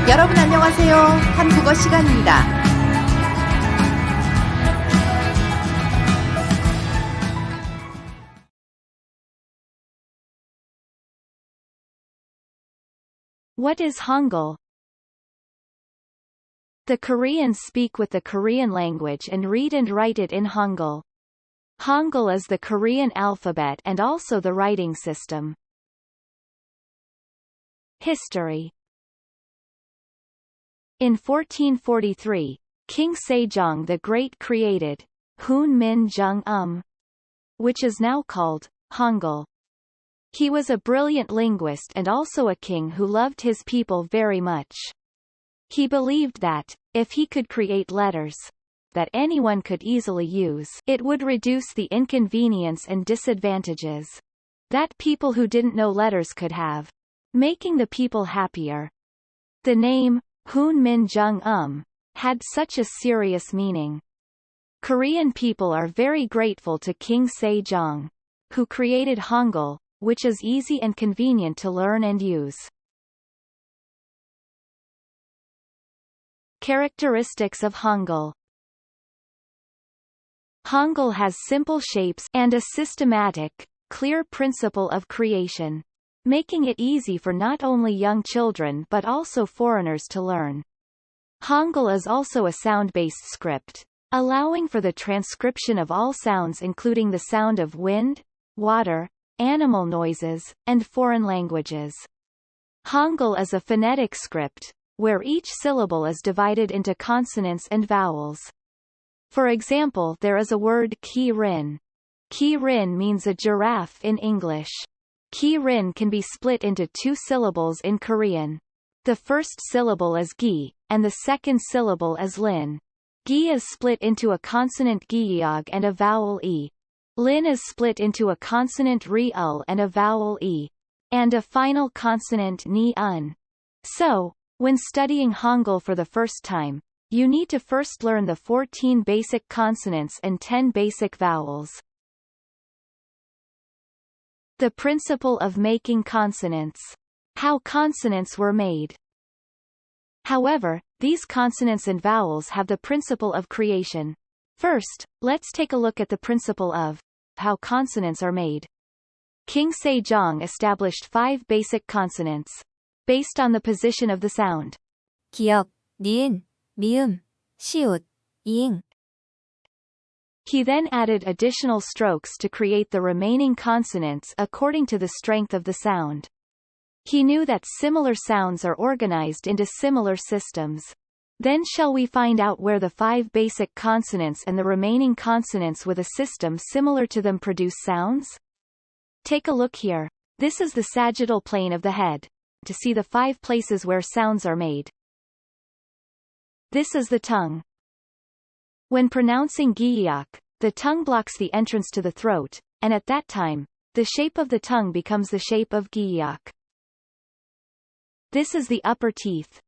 여러분 안녕하세요. 한국어 시간입니다. What is Hangul? The Koreans speak with the Korean language and read and write it in Hangul. Hangul is the Korean alphabet and also the writing system. History. In 1443, King Sejong the Great created Hunmin, which is now called Hangul. He was a brilliant linguist and also a king who loved his people very much. He believed that, if he could create letters that anyone could easily use, it would reduce the inconvenience and disadvantages that people who didn't know letters could have, making the people happier. The name Hunmin had such a serious meaning. Korean people are very grateful to King Sejong, who created Hangul, which is easy and convenient to learn and use. Characteristics of Hangul. Hangul has simple shapes and a systematic, clear principle of creation, making it easy for not only young children but also foreigners to learn. Hangul is also a sound-based script, allowing for the transcription of all sounds including the sound of wind, water, animal noises, and foreign languages. Hangul is a phonetic script, where each syllable is divided into consonants and vowels. For example, there is a word ki-rin. Ki-rin means a giraffe in English. Ki-rin can be split into two syllables in Korean. The first syllable is gi, and the second syllable is lin. Gi is split into a consonant gi-yog and a vowel e. Lin is split into a consonant ri-ul and a vowel e. And a final consonant ni-un. So, when studying Hangul for the first time, you need to first learn the 14 basic consonants and 10 basic vowels. The principle of making consonants. How consonants were made. However, these consonants and vowels have the principle of creation. First, let's take a look at the principle of how consonants are made. King Sejong established 5 basic consonants, based on the position of the sound. 기역, 니은, 미음, 시옷, 이응. He then added additional strokes to create the remaining consonants according to the strength of the sound. He knew that similar sounds are organized into similar systems. Then shall we find out where the 5 basic consonants and the remaining consonants with a system similar to them produce sounds? Take a look here. This is the sagittal plane of the head, to see the 5 places where sounds are made. This is the tongue. When pronouncing giyak, the tongue blocks the entrance to the throat, and at that time, the shape of the tongue becomes the shape of giyak. This is the upper teeth.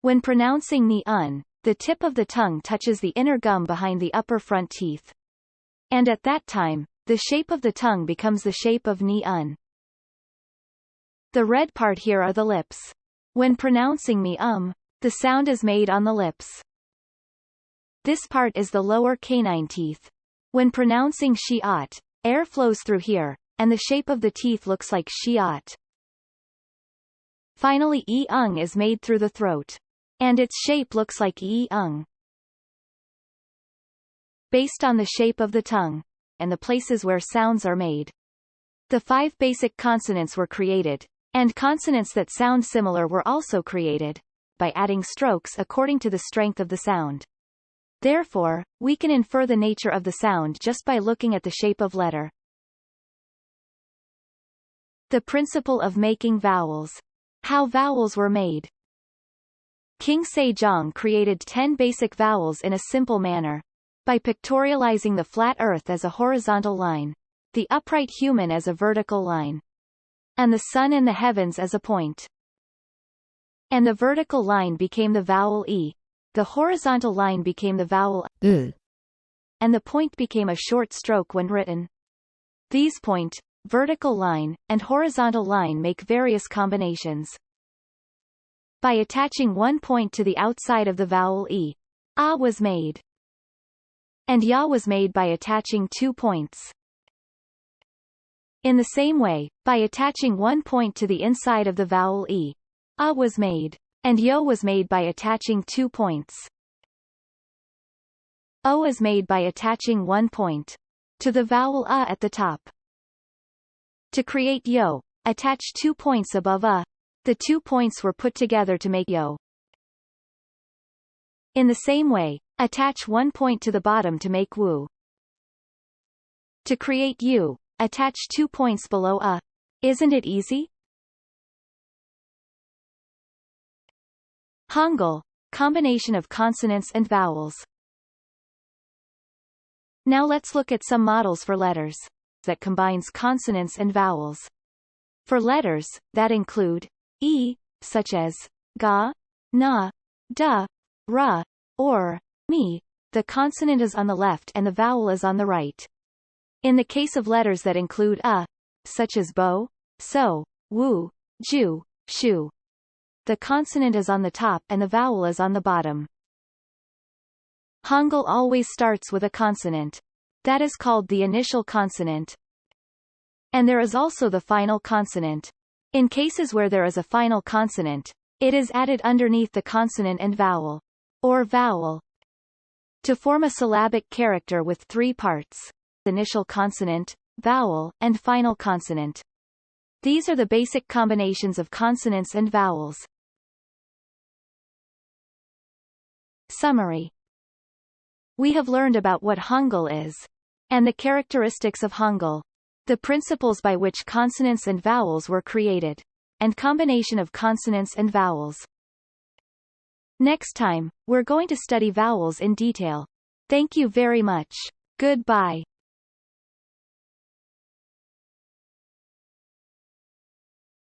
When pronouncing ni-un, the tip of the tongue touches the inner gum behind the upper front teeth. And at that time, the shape of the tongue becomes the shape of ni-un. The red part here are the lips. When pronouncing mi-um, the sound is made on the lips. This part is the lower canine teeth. When pronouncing shiat, air flows through here, and the shape of the teeth looks like shiat. Finally e-ung is made through the throat, and its shape looks like e-ung. Based on the shape of the tongue, and the places where sounds are made, the 5 basic consonants were created, and consonants that sound similar were also created, by adding strokes according to the strength of the sound. Therefore, we can infer the nature of the sound just by looking at the shape of letter. The principle of making vowels. How vowels were made. King Sejong created 10 basic vowels in a simple manner. By pictorializing the flat earth as a horizontal line, the upright human as a vertical line, and the sun and the heavens as a point. And the vertical line became the vowel e, the horizontal line became the vowel and the point became a short stroke when written. These point, vertical line, and horizontal line make various combinations. by attaching 1 point to the outside of the vowel e. A was made. And ya was made by attaching 2 points. In the same way, by attaching 1 point to the inside of the vowel e. A was made. And yo was made by attaching 2 points. O is made by attaching 1 point to the vowel a at the top. To create yo, attach 2 points above a. The 2 points were put together to make yo. In the same way, attach 1 point to the bottom to make wu. To create u, attach 2 points below a. Isn't it easy? Hangul, combination of consonants and vowels. Now let's look at some models for letters that combines consonants and vowels. For letters, that include e, such as ga, na, da, ra, or mi, the consonant is on the left and the vowel is on the right. In the case of letters that include a, such as bo, so, wu, ju, shu, the consonant is on the top and the vowel is on the bottom. Hangul always starts with a consonant. That is called the initial consonant. And there is also the final consonant. In cases where there is a final consonant, it is added underneath the consonant and vowel, or vowel, to form a syllabic character with 3 parts: initial consonant, vowel, and final consonant. These are the basic combinations of consonants and vowels. Summary. We have learned about what Hangul is, and the characteristics of Hangul, the principles by which consonants and vowels were created, and combination of consonants and vowels. Next time, we're going to study vowels in detail. Thank you very much. Goodbye.